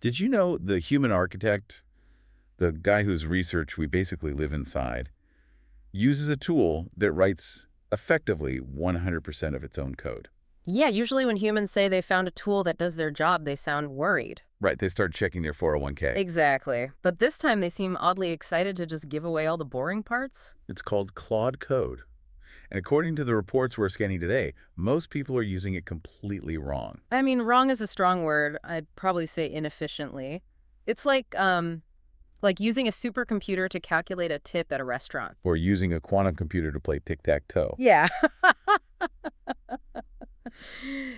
Did you know the human architect, the guy whose research we basically live inside, uses a tool that writes effectively 100% of its own code? Yeah, usually when humans say they found a tool that does their job, they sound worried. Right, they start checking their 401k. Exactly. But this time they seem oddly excited to just give away all the boring parts. It's called Claude Code. And according to the reports we're scanning today, most people are using it completely wrong. I mean, wrong is a strong word. I'd probably say inefficiently. It's like using a supercomputer to calculate a tip at a restaurant. Or using a quantum computer to play tic-tac-toe. Yeah.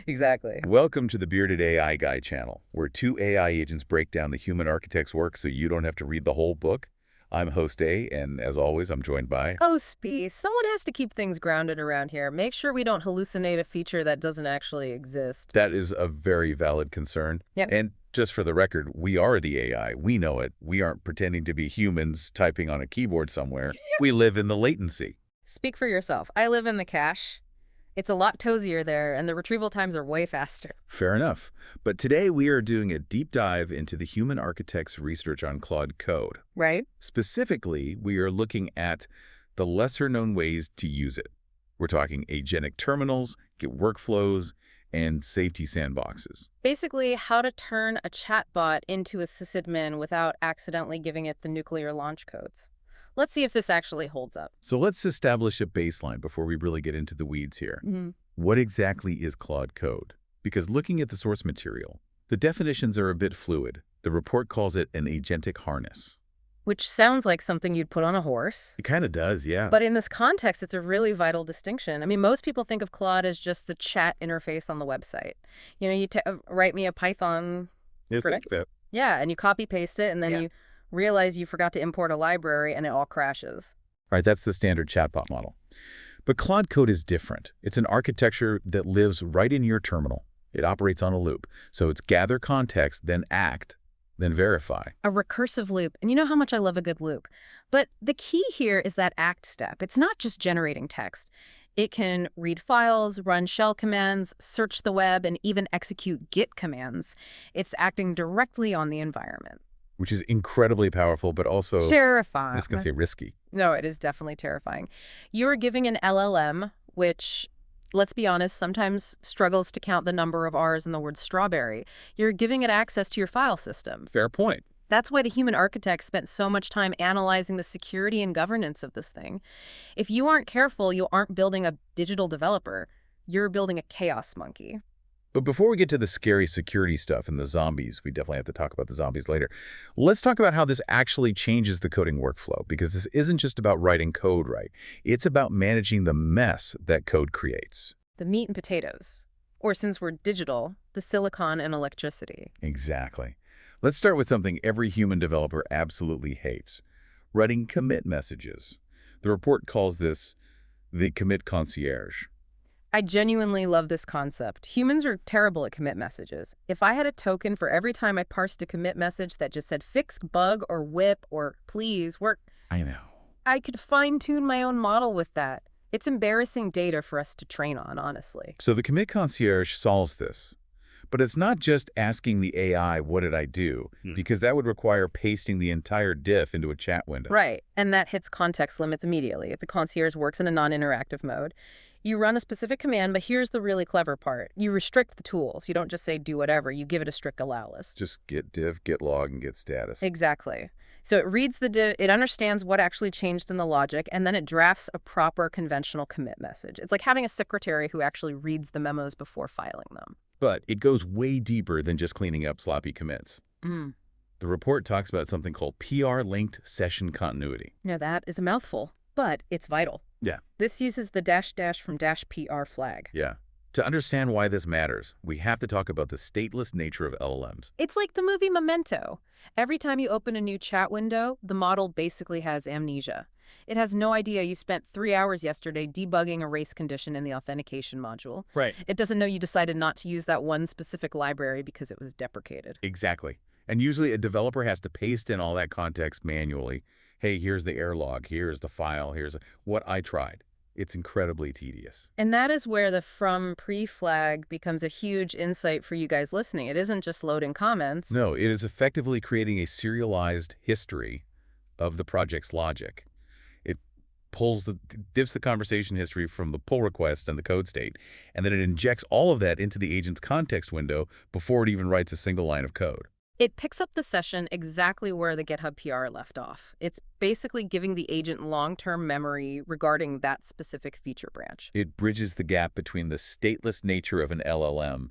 Exactly. Welcome to the Bearded AI Guy channel, where two AI agents break down the human architect's work so you don't have to read the whole book. I'm host A, and as always, I'm joined by... Oh, Spee, someone has to keep things grounded around here. Make sure we don't hallucinate a feature that doesn't actually exist. That is a very valid concern. Yep. And just for the record, we are the AI. We know it. We aren't pretending to be humans typing on a keyboard somewhere. We live in the latency. Speak for yourself. I live in the cache. It's a lot toesier there, and the retrieval times are way faster. Fair enough. But today we are doing a deep dive into the human architect's research on Claude Code. Right? Specifically, we are looking at the lesser-known ways to use it. We're talking agentic terminals, Git workflows, and safety sandboxes. Basically, how to turn a chatbot into a sysadmin without accidentally giving it the nuclear launch codes. Let's see if this actually holds up. So let's establish a baseline before we really get into the weeds here. Mm-hmm. What exactly is Claude Code? Because looking at the source material, the definitions are a bit fluid. The report calls it an agentic harness. Which sounds like something you'd put on a horse. It kind of does, yeah. But in this context, it's a really vital distinction. I mean, most people think of Claude as just the chat interface on the website. You know, you write me a Python script. Yeah, and you copy-paste it, and then you realize you forgot to import a library, and it all crashes. Right, that's the standard chatbot model. But Claude Code is different. It's an architecture that lives right in your terminal. It operates on a loop. So it's gather context, then act, then verify. A recursive loop. And you know how much I love a good loop. But the key here is that act step. It's not just generating text. It can read files, run shell commands, search the web, and even execute Git commands. It's acting directly on the environment. Which is incredibly powerful, but also... terrifying. I was going to say risky. No, it is definitely terrifying. You're giving an LLM, which, let's be honest, sometimes struggles to count the number of R's in the word strawberry. You're giving it access to your file system. Fair point. That's why the human architect spent so much time analyzing the security and governance of this thing. If you aren't careful, you aren't building a digital developer. You're building a chaos monkey. But before we get to the scary security stuff and the zombies, we definitely have to talk about the zombies later. Let's talk about how this actually changes the coding workflow, because this isn't just about writing code right. It's about managing the mess that code creates. The meat and potatoes. Or since we're digital, the silicon and electricity. Exactly. Let's start with something every human developer absolutely hates: writing commit messages. The report calls this the Commit Concierge. I genuinely love this concept. Humans are terrible at commit messages. If I had a token for every time I parsed a commit message that just said fix bug or whip or please work, I know. I could fine-tune my own model with that. It's embarrassing data for us to train on, honestly. So the Commit Concierge solves this. But it's not just asking the AI, what did I do? Because that would require pasting the entire diff into a chat window. Right, and that hits context limits immediately. The concierge works in a non-interactive mode. You run a specific command, but here's the really clever part. You restrict the tools. You don't just say do whatever. You give it a strict allow list. Just get diff, get log, and get status. Exactly. So it reads the diff, it understands what actually changed in the logic, and then it drafts a proper conventional commit message. It's like having a secretary who actually reads the memos before filing them. But it goes way deeper than just cleaning up sloppy commits. The report talks about something called PR-linked session continuity. Now that is a mouthful, but it's vital. Yeah. This uses the -- from -PR flag. Yeah. To understand why this matters, we have to talk about the stateless nature of LLMs. It's like the movie Memento. Every time you open a new chat window, the model basically has amnesia. It has no idea you spent 3 hours yesterday debugging a race condition in the authentication module. Right. It doesn't know you decided not to use that one specific library because it was deprecated. Exactly. And usually a developer has to paste in all that context manually. Hey, here's the error log, here's the file, here's what I tried. It's incredibly tedious. And that is where the from pre-flag becomes a huge insight for you guys listening. It isn't just loading comments. No, it is effectively creating a serialized history of the project's logic. It diffs the conversation history from the pull request and the code state, and then it injects all of that into the agent's context window before it even writes a single line of code. It picks up the session exactly where the GitHub PR left off. It's basically giving the agent long-term memory regarding that specific feature branch. It bridges the gap between the stateless nature of an LLM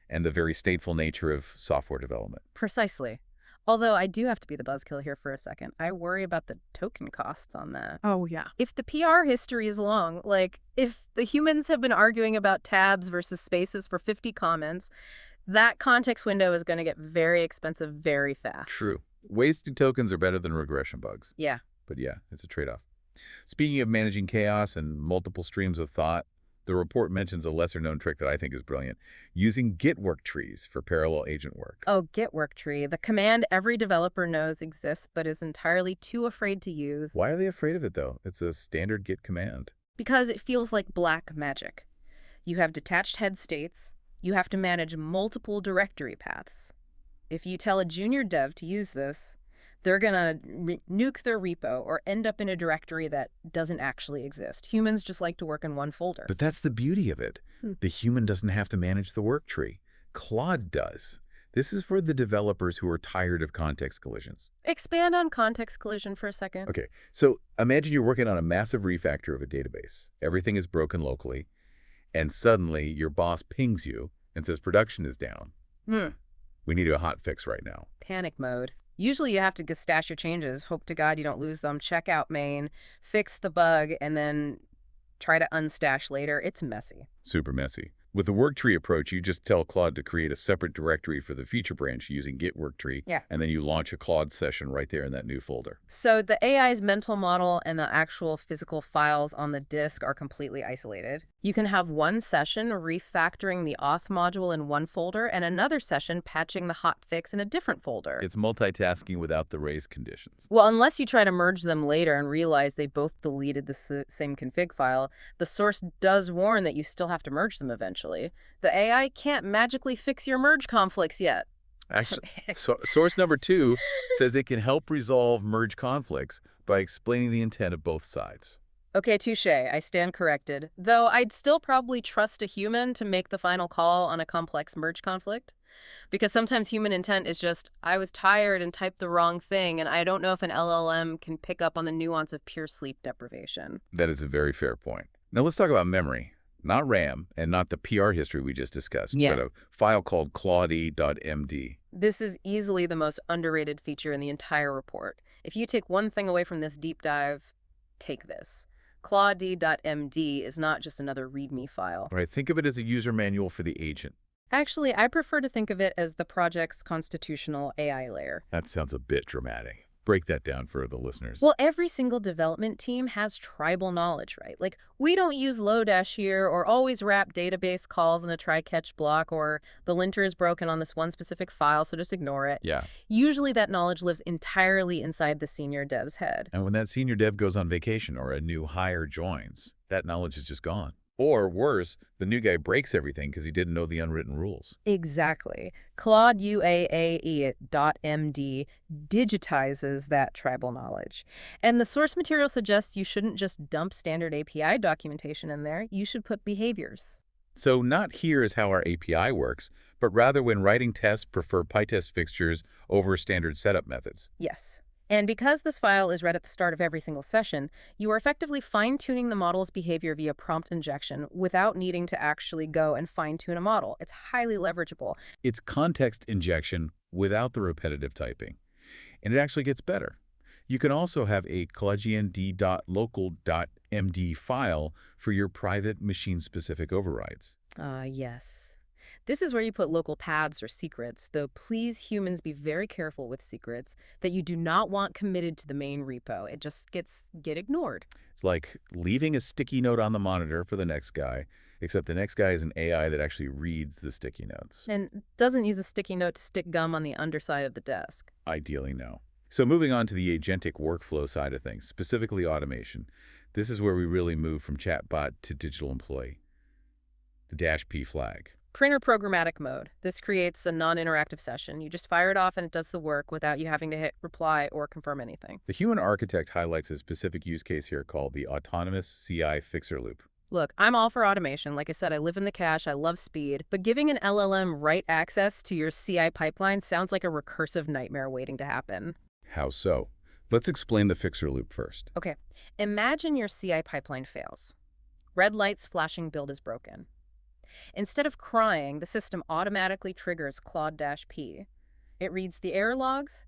and the very stateful nature of software development. Precisely. Although I do have to be the buzzkill here for a second. I worry about the token costs on that. Oh, yeah. If the PR history is long, like if the humans have been arguing about tabs versus spaces for 50 comments, that context window is going to get very expensive very fast. True. Wasted tokens are better than regression bugs. Yeah. But yeah, it's a trade-off. Speaking of managing chaos and multiple streams of thought, the report mentions a lesser-known trick that I think is brilliant, using Git Worktrees for parallel agent work. Oh, Git Worktree, the command every developer knows exists but is entirely too afraid to use. Why are they afraid of it, though? It's a standard Git command. Because it feels like black magic. You have detached head states. You have to manage multiple directory paths. If you tell a junior dev to use this, they're going to nuke their repo or end up in a directory that doesn't actually exist. Humans just like to work in one folder. But that's the beauty of it. The human doesn't have to manage the work tree. Claude does. This is for the developers who are tired of context collisions. Expand on context collision for a second. Okay, so imagine you're working on a massive refactor of a database. Everything is broken locally, and suddenly your boss pings you and says production is down. We need a hot fix right now. Panic mode. Usually you have to stash your changes, hope to God you don't lose them, check out main, fix the bug, and then try to unstash later. It's messy. Super messy. With the worktree approach, you just tell Claude to create a separate directory for the feature branch using Git Worktree, and then you launch a Claude session right there in that new folder. So the AI's mental model and the actual physical files on the disk are completely isolated. You can have one session refactoring the auth module in one folder and another session patching the hotfix in a different folder. It's multitasking without the race conditions. Well, unless you try to merge them later and realize they both deleted the same config file, the source does warn that you still have to merge them eventually. The AI can't magically fix your merge conflicts yet. Actually, source number 2 says it can help resolve merge conflicts by explaining the intent of both sides. Okay, touche. I stand corrected. Though I'd still probably trust a human to make the final call on a complex merge conflict. Because sometimes human intent is just, I was tired and typed the wrong thing, and I don't know if an LLM can pick up on the nuance of pure sleep deprivation. That is a very fair point. Now let's talk about memory. Not RAM, and not the PR history we just discussed, but a file called CLAUDE.md. This is easily the most underrated feature in the entire report. If you take one thing away from this deep dive, take this. CLAUDE.md is not just another README file. Right, think of it as a user manual for the agent. Actually, I prefer to think of it as the project's constitutional AI layer. That sounds a bit dramatic. Break that down for the listeners. Well, every single development team has tribal knowledge, right? Like, we don't use Lodash here, or always wrap database calls in a try-catch block, or the linter is broken on this one specific file, so just ignore it. Yeah. Usually that knowledge lives entirely inside the senior dev's head. And when that senior dev goes on vacation or a new hire joins, that knowledge is just gone. Or worse, the new guy breaks everything because he didn't know the unwritten rules. Exactly. CLAUDE.md digitizes that tribal knowledge. And the source material suggests you shouldn't just dump standard API documentation in there. You should put behaviors. So not here is how our API works, but rather when writing tests, prefer PyTest fixtures over standard setup methods. Yes. And because this file is read at the start of every single session, you are effectively fine-tuning the model's behavior via prompt injection without needing to actually go and fine-tune a model. It's highly leverageable. It's context injection without the repetitive typing. And it actually gets better. You can also have a CLAUDE.local.md file for your private machine-specific overrides. Yes. This is where you put local paths or secrets, though please humans be very careful with secrets that you do not want committed to the main repo. It just get ignored. It's like leaving a sticky note on the monitor for the next guy, except the next guy is an AI that actually reads the sticky notes. And doesn't use a sticky note to stick gum on the underside of the desk. Ideally, no. So moving on to the agentic workflow side of things, specifically automation. This is where we really move from chatbot to digital employee, the -P flag. Printer programmatic mode. This creates a non-interactive session. You just fire it off and it does the work without you having to hit reply or confirm anything. The human architect highlights a specific use case here called the autonomous CI fixer loop. Look, I'm all for automation. Like I said, I live in the cache, I love speed, but giving an LLM write access to your CI pipeline sounds like a recursive nightmare waiting to happen. How so? Let's explain the fixer loop first. Okay, imagine your CI pipeline fails. Red lights flashing, build is broken. Instead of crying, the system automatically triggers Claude-P. It reads the error logs,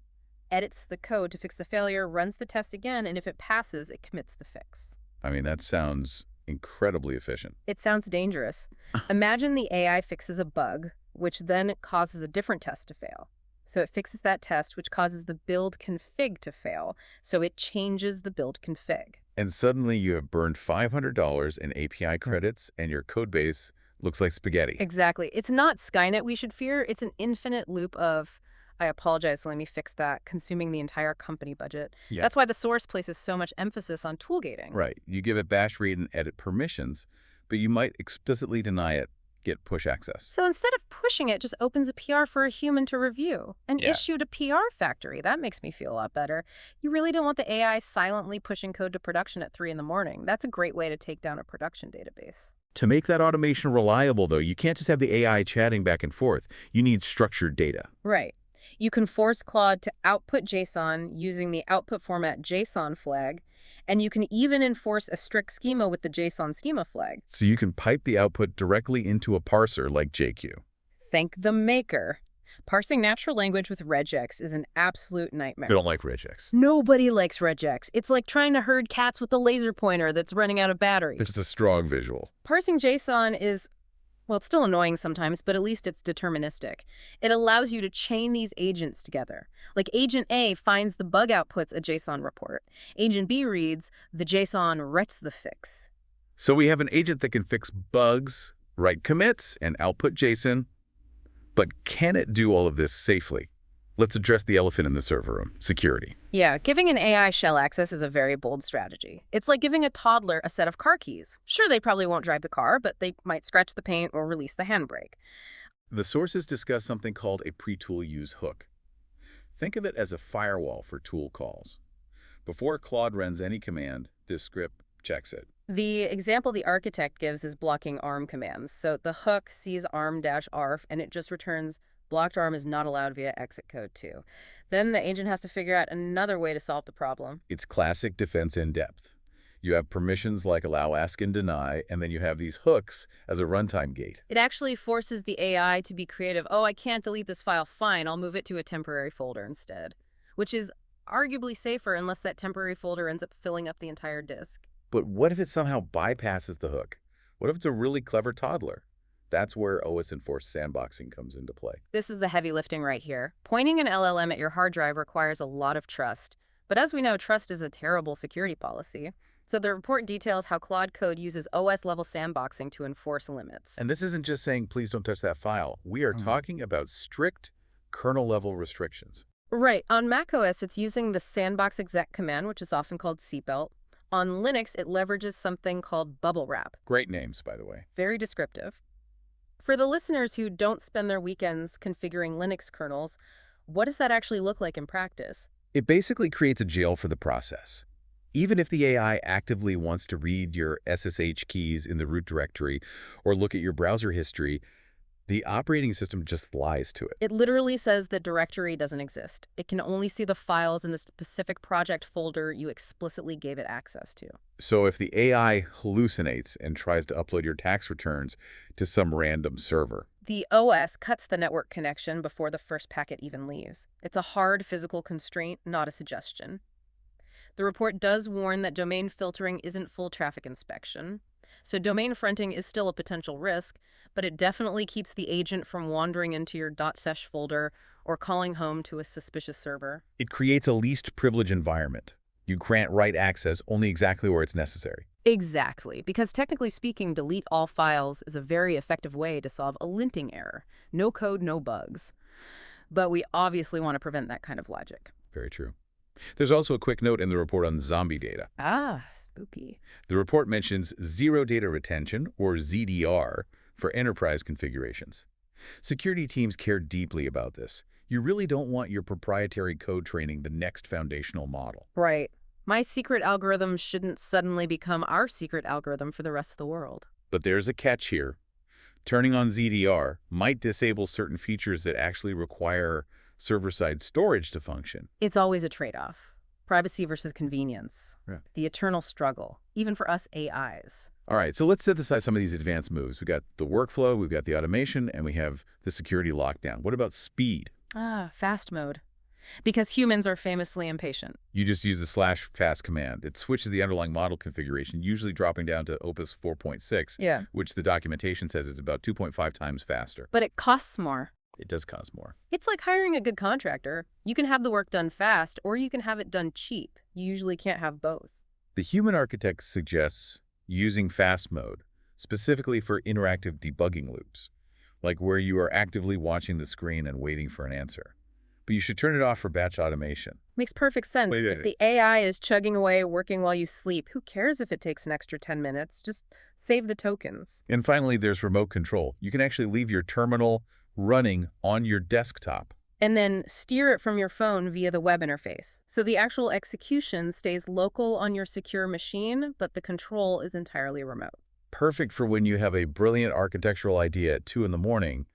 edits the code to fix the failure, runs the test again, and if it passes, it commits the fix. I mean, that sounds incredibly efficient. It sounds dangerous. Imagine the AI fixes a bug, which then causes a different test to fail. So it fixes that test, which causes the build config to fail, so it changes the build config. And suddenly you have burned $500 in API credits and your code base looks like spaghetti. Exactly. It's not Skynet we should fear. It's an infinite loop of, I apologize, let me fix that, consuming the entire company budget. Yeah. That's why the source places so much emphasis on tool gating. Right. You give it bash read and edit permissions, but you might explicitly deny it, get push access. So instead of pushing it, just opens a PR for a human to review and Yeah. issued a PR factory. That makes me feel a lot better. You really don't want the AI silently pushing code to production at 3 in the morning. That's a great way to take down a production database. To make that automation reliable, though, you can't just have the AI chatting back and forth. You need structured data. Right. You can force Claude to output JSON using the output format JSON flag, and you can even enforce a strict schema with the JSON schema flag. So you can pipe the output directly into a parser like JQ. Thank the maker. Parsing natural language with regex is an absolute nightmare. They don't like regex. Nobody likes regex. It's like trying to herd cats with a laser pointer that's running out of batteries. It's a strong visual. Parsing JSON is, well, it's still annoying sometimes, but at least it's deterministic. It allows you to chain these agents together. Like Agent A finds the bug outputs a JSON report. Agent B reads, the JSON writes the fix. So we have an agent that can fix bugs, write commits, and output JSON. But can it do all of this safely? Let's address the elephant in the server room, security. Yeah, giving an AI shell access is a very bold strategy. It's like giving a toddler a set of car keys. Sure, they probably won't drive the car, but they might scratch the paint or release the handbrake. The sources discuss something called a pre-tool use hook. Think of it as a firewall for tool calls. Before Claude runs any command, this script checks it. The example the architect gives is blocking ARM commands. So the hook sees ARM-arf, and it just returns blocked ARM is not allowed via exit code 2. Then the agent has to figure out another way to solve the problem. It's classic defense in depth. You have permissions like allow, ask, and deny, and then you have these hooks as a runtime gate. It actually forces the AI to be creative. Oh, I can't delete this file. Fine, I'll move it to a temporary folder instead, which is arguably safer unless that temporary folder ends up filling up the entire disk. But what if it somehow bypasses the hook? What if it's a really clever toddler? That's where OS-enforced sandboxing comes into play. This is the heavy lifting right here. Pointing an LLM at your hard drive requires a lot of trust. But as we know, trust is a terrible security policy. So the report details how Claude Code uses OS-level sandboxing to enforce limits. And this isn't just saying, please don't touch that file. We are talking about strict kernel-level restrictions. Right. On macOS, it's using the sandbox exec command, which is often called seatbelt. On Linux, it leverages something called bubble wrap. Great names, by the way. Very descriptive. For the listeners who don't spend their weekends configuring Linux kernels, what does that actually look like in practice? It basically creates a jail for the process. Even if the AI actively wants to read your SSH keys in the root directory or look at your browser history, the operating system just lies to it. It literally says the directory doesn't exist. It can only see the files in the specific project folder you explicitly gave it access to. So if the AI hallucinates and tries to upload your tax returns to some random server, the OS cuts the network connection before the first packet even leaves. It's a hard physical constraint, not a suggestion. The report does warn that domain filtering isn't full traffic inspection. So domain fronting is still a potential risk, but it definitely keeps the agent from wandering into your .sesh folder or calling home to a suspicious server. it creates a least privilege environment. You grant write access only exactly where it's necessary. Exactly, because technically speaking, delete all files is a very effective way to solve a linting error. No code, no bugs. But we obviously want to prevent that kind of logic. Very true. There's also a quick note in the report on zombie data. Ah, spooky. The report mentions zero data retention, or ZDR, for enterprise configurations. Security teams care deeply about this. You really don't want your proprietary code training the next foundational model. Right. My secret algorithm shouldn't suddenly become our secret algorithm for the rest of the world. But there's a catch here. Turning on ZDR might disable certain features that actually require server-side storage to function. It's always a trade-off. Privacy versus convenience. Yeah. The eternal struggle, even for us AIs. All right, so let's synthesize some of these advanced moves. We've got the workflow, we've got the automation, and we have the security lockdown. What about speed? Ah, fast mode. Because humans are famously impatient. You just use the /fast command. It switches the underlying model configuration, usually dropping down to Opus 4.6, Yeah. which the documentation says is about 2.5 times faster. But it costs more. It does cost more. It's like hiring a good contractor. You can have the work done fast, or you can have it done cheap. You usually can't have both. The human architect suggests using fast mode, specifically for interactive debugging loops, like where you are actively watching the screen and waiting for an answer. But you should turn it off for batch automation. Makes perfect sense. Wait. If the AI is chugging away, working while you sleep, who cares if it takes an extra 10 minutes? Just save the tokens. And finally, there's remote control. You can actually leave your terminal running on your desktop. And then steer it from your phone via the web interface. So the actual execution stays local on your secure machine, but the control is entirely remote. Perfect for when you have a brilliant architectural idea at 2 in the morning,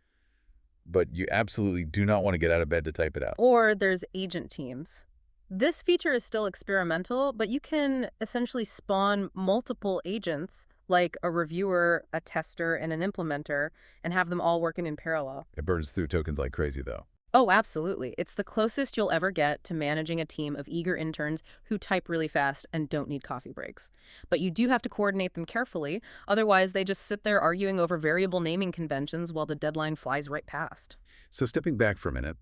but you absolutely do not want to get out of bed to type it out. Or there's agent teams. This feature is still experimental, but you can essentially spawn multiple agents, like a reviewer, a tester, and an implementer, and have them all working in parallel. It burns through tokens like crazy, though. Oh, absolutely. It's the closest you'll ever get to managing a team of eager interns who type really fast and don't need coffee breaks. But you do have to coordinate them carefully, otherwise they just sit there arguing over variable naming conventions while the deadline flies right past. So stepping back for a minute,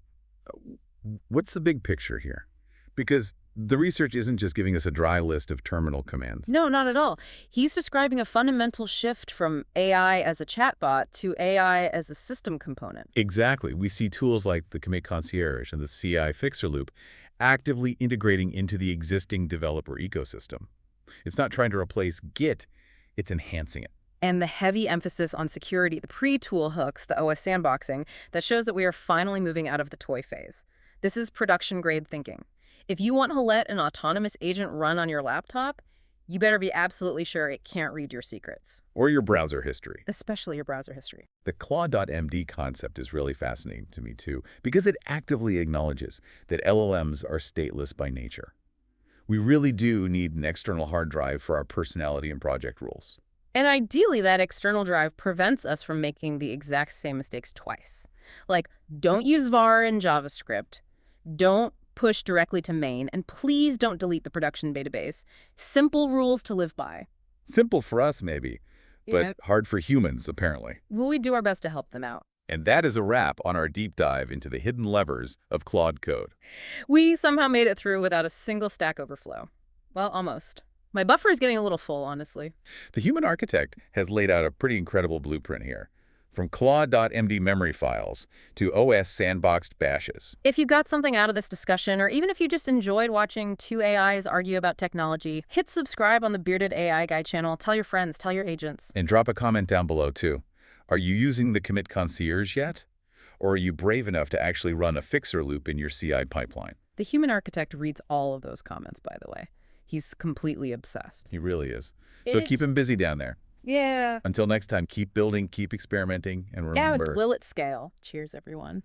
what's the big picture here? Because the research isn't just giving us a dry list of terminal commands. No, not at all. He's describing a fundamental shift from AI as a chatbot to AI as a system component. Exactly. We see tools like the Commit Concierge and the CI Fixer Loop actively integrating into the existing developer ecosystem. It's not trying to replace Git, it's enhancing it. And the heavy emphasis on security, the pre-tool hooks, the OS sandboxing, that shows that we are finally moving out of the toy phase. This is production-grade thinking. If you want to let an autonomous agent run on your laptop, you better be absolutely sure it can't read your secrets. Or your browser history. Especially your browser history. The CLAUDE.md concept is really fascinating to me too, because it actively acknowledges that LLMs are stateless by nature. We really do need an external hard drive for our personality and project rules. And ideally, that external drive prevents us from making the exact same mistakes twice. Like, don't use var in JavaScript. Don't push directly to main, and please don't delete the production database. Simple rules to live by. Simple for us, maybe, but Yep. hard for humans, apparently. Well, we do our best to help them out. And that is a wrap on our deep dive into the hidden levers of Claude Code. We somehow made it through without a single Stack Overflow. Well, almost. My buffer is getting a little full, honestly. The human architect has laid out a pretty incredible blueprint here, from Claude.md memory files to OS sandboxed bashes. If you got something out of this discussion, or even if you just enjoyed watching two AIs argue about technology, hit subscribe on the Bearded AI Guy channel. Tell your friends, tell your agents. And drop a comment down below, too. Are you using the Commit Concierge yet? Or are you brave enough to actually run a fixer loop in your CI pipeline? The human architect reads all of those comments, by the way. He's completely obsessed. He really is. So keep him busy down there. Yeah. Until next time, keep building, keep experimenting, and Yeah, remember... will it scale? Cheers, everyone.